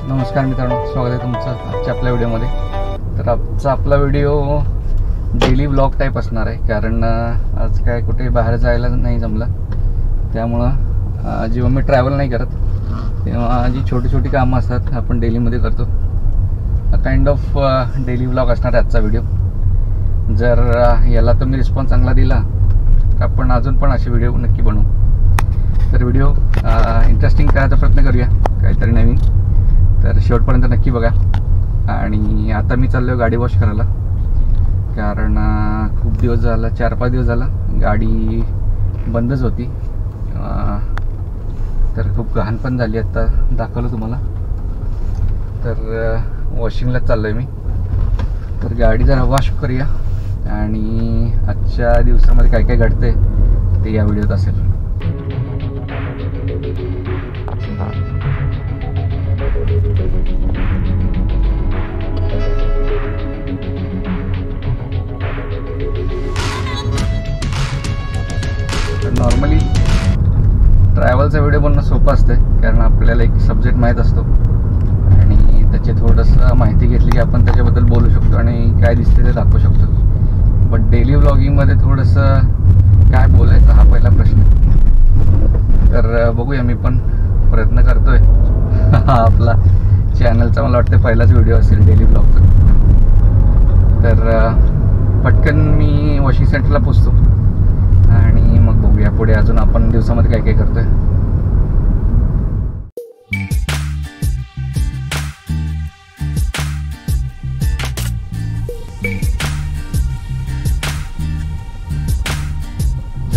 नमस्कार मित्रांनो, स्वागत आहे तुमचं आजच्या आपल्या व्हिडिओमध्ये. तर आजचा आपला व्हिडिओ डेली व्लॉग टाईप असणार आहे, कारण आज काय कुठे बाहेर जायला नाही जमलं. त्यामुळं जेव्हा मी ट्रॅव्हल नाही करत तेव्हा जी छोटी छोटी कामं असतात आपण डेलीमध्ये करतो, काइंड ऑफ डेली व्लॉग असणार आहे आजचा व्हिडिओ. जर याला तुम्ही रिस्पॉन्स चांगला दिला तर आपण अजून पण असे व्हिडिओ नक्की बनवू. तर व्हिडिओ इंटरेस्टिंग करायचा प्रयत्न करूया, काहीतरी नवीन. तर शेवटपर्यंत नक्की बघा. आणि आता मी चाललो आहे गाडी वॉश करायला, कारण खूप दिवस झाला, 4-5 दिवस झाला गाडी बंदच होती. तर खूप घाण पण झाली. आता दाखवलं तुम्हाला. तर वॉशिंगलाच चाललो आहे मी. तर गाडी जरा वॉश करूया आणि आजच्या दिवसामध्ये काय काय घडते ते या व्हिडिओत असेल. नॉर्मली ट्रॅव्हलचा व्हिडिओ बनवणं सोपं असते, कारण आपल्याला एक सब्जेक्ट माहीत असतो आणि त्याची थोडंसं माहिती घेतली की आपण त्याच्याबद्दल बोलू शकतो आणि काय दिसते ते दाखवू शकतो. बट डेली व्लॉगिंगमध्ये थोडंसं काय बोलायचं हा पहिला प्रश्न. तर बघूया, मी पण प्रयत्न करतो आहे. हा आपला चॅनलचा मला वाटतं पहिलाच व्हिडिओ असेल डेली व्लॉगचा. तर पटकन मी वॉशिंग सेंटरला पोचतो आणि मग बघूया पुढे अजून आपण दिवसामध्ये काय काय करतोय.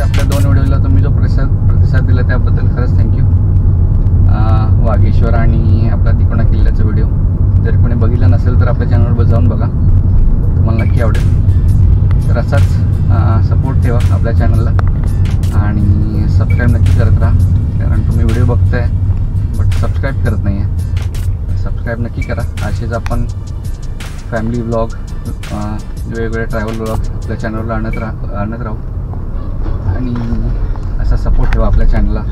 आपल्या 2 व्हिडिओला तुम्ही जो प्रतिसाद दिला त्याबद्दल खरंच थँक्यू. वागेश्वर आणि आपला तिकोणा किल्ल्याचा व्हिडिओ जर कोणी बघितला नसेल तर आपल्या चॅनलवर जाऊन बघा, तुम्हाला नक्की आवडेल. तर असाच सपोर्ट ठेवा आपल्या चॅनलला आणि सबस्क्राईब नक्की करत राहा, कारण तुम्ही व्हिडिओ बघताय बट सबस्क्राईब करत नाही आहे. सबस्क्राईब नक्की करा. असेच आपण फॅमिली व्लॉग, वेगवेगळे ट्रॅव्हल व्लॉग आपल्या चॅनलला आणत राहू आणि असा सपोर्ट ठेवा आपल्या चॅनलला.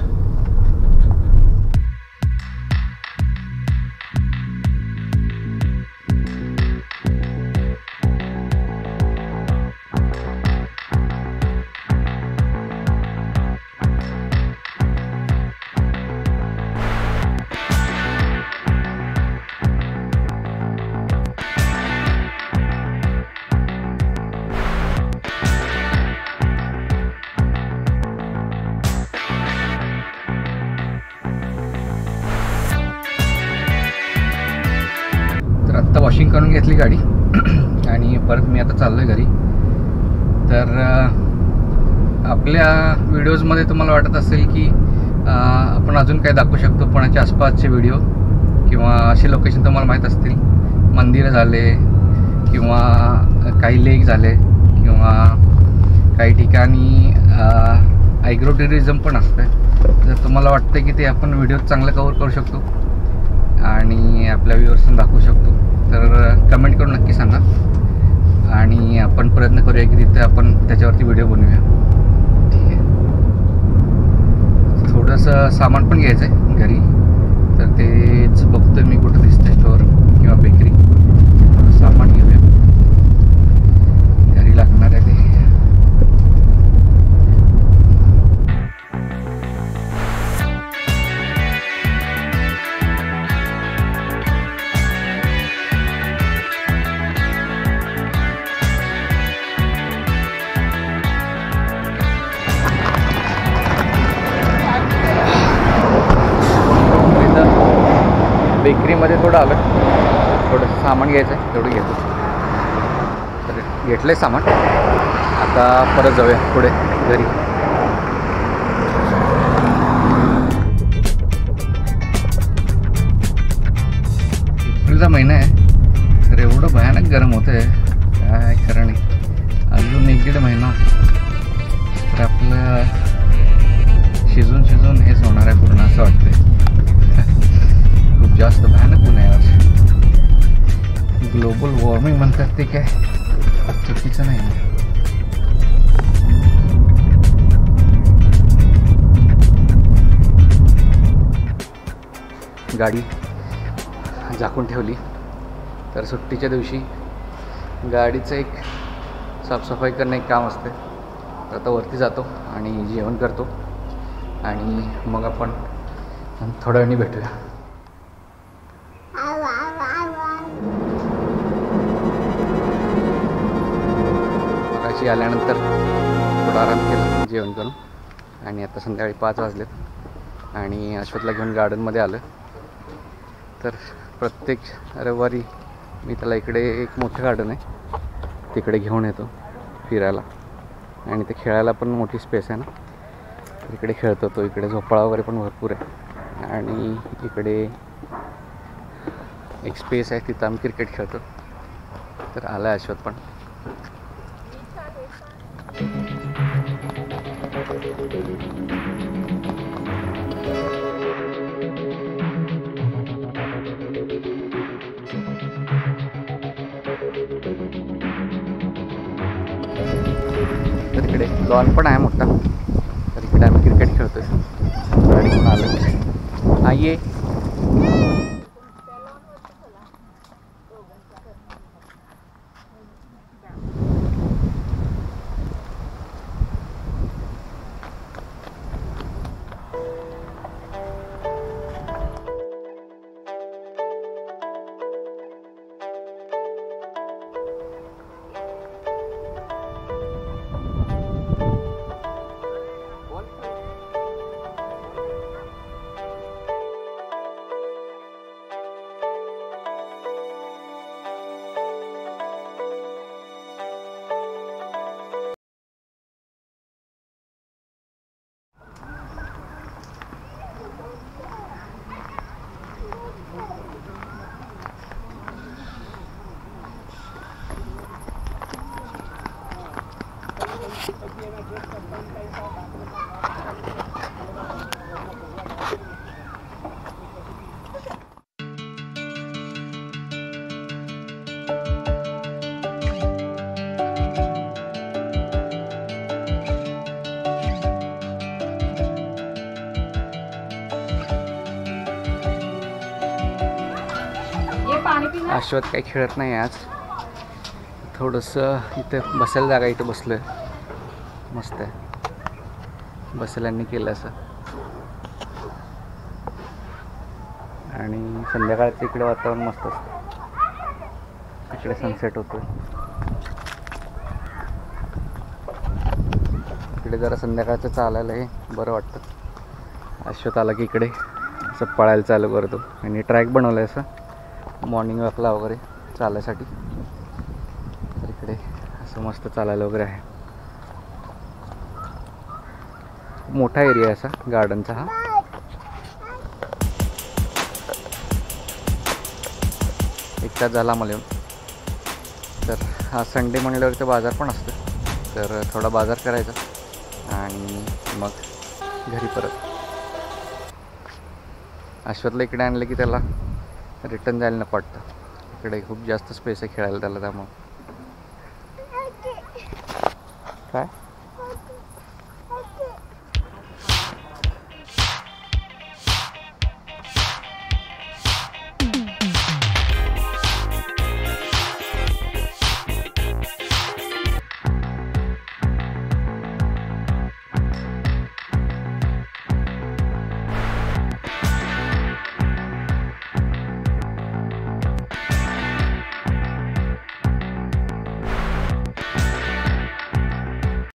आत्ता वॉशिंग करून घेतली गाडी आणि परत मी आता चाललो आहे घरी. तर आपल्या व्हिडिओजमध्ये तुम्हाला वाटत असेल की आपण अजून काय दाखवू शकतो, पुण्याच्या आसपासचे व्हिडिओ किंवा असे लोकेशन तुम्हाला माहीत असतील, मंदिरं झाले किंवा काही लेक झाले किंवा काही ठिकाणी ॲग्रो टुरिझम पण असतं. जर तुम्हाला वाटतं की ते आपण व्हिडिओ चांगलं कव्हर करू शकतो आणि आपल्या व्ह्यूअर्सना दाखवू शकतो तर कमेंट करून नक्की सांगा आणि आपण प्रयत्न करूया की तिथे आपण त्याच्यावरती व्हिडिओ बनवूया. ठीक आहे. थोडंसं सामान पण घ्यायचं आहे घरी, तर तेच बघतोय मी कुठं दिसतंय स्टोअर किंवा बेकरी. सामान घेऊया, घरी लागणार आहे ते. बेकरीमध्ये थोडं आलं, थोडंसं सामान घ्यायचं आहे, तेवढं घेतो. तर घेतलं आहे सामान. आता परत जाऊया पुढे घरी. एप्रिलचा महिना आहे तर एवढं भयानक गरम होतं आहे, काय खरं नाही. अजून 1-1.5 महिना तर आपलं शिजून हेच होणार आहे पूर्ण असं वाटतंय. खूप जास्त भयानक ऊन आहे आज. ग्लोबल वॉर्मिंग म्हणतात ते काय चुकीचं नाही. झाकून ठेवली. तर सुट्टीच्या दिवशी गाडीचं एक साफसफाई करणं एक काम असते. तर आता वरती जातो आणि जेवण करतो आणि मग आपण थोड्या वेळाने भेटूया. मगाशी आल्यानंतर थोडा आराम केला जेवण करून आणि आता संध्याकाळी 5 वाजलेत आणि अश्वथला घेऊन गार्डनमध्ये आलं. तर प्रत्येक रविवारी मी त्याला इकडे एक मोठं गार्डन आहे तिकडे घेऊन येतो फिरायला आणि ते खेळायला पण मोठी स्पेस आहे ना. तर इकडे खेळतो तो. इकडे झोपाळा वगैरे पण भरपूर आहे आणि इकडे एक स्पेस आहे तिथं आम्ही क्रिकेट खेळतो. तर आला आहे अश्वथ पण. तर इकडे लॉन पण आहे मोठा. तर इकडे आम्ही क्रिकेट खेळतोय. गाडी पण आलं आहे. अश्वथ काही खेळत नाही आज. थोडंसं इथं बसायला जागा इथं बसलो आहे. मस्त आहे बसायला केलं असं. आणि संध्याकाळचं इकडे वातावरण मस्त असतं. इकडे सनसेट होतो. इकडे जरा संध्याकाळचं चालायला हे बरं वाटतं. अश्वथ आला की इकडे असं पळायला चालू करतो आणि ट्रॅक बनवलं आहे असं मॉर्निंग वॉकला वगैरे चालायसाठी. तर इकडे असं मस्त चालायला वगैरे आहे. मोठा एरिया आहे असा गार्डनचा हा. एक तास झाला मला येऊन. तर हा संडे म्हणल्यावर तर बाजार पण असतं. तर थोडा बाजार करायचा आणि मग घरी परत. अश्वथला इकडे आणलं की त्याला रिटर्न जायला नको वाटतं. इकडे खूप जास्त स्पेस आहे खेळायला त्याला. त्यामुळं काय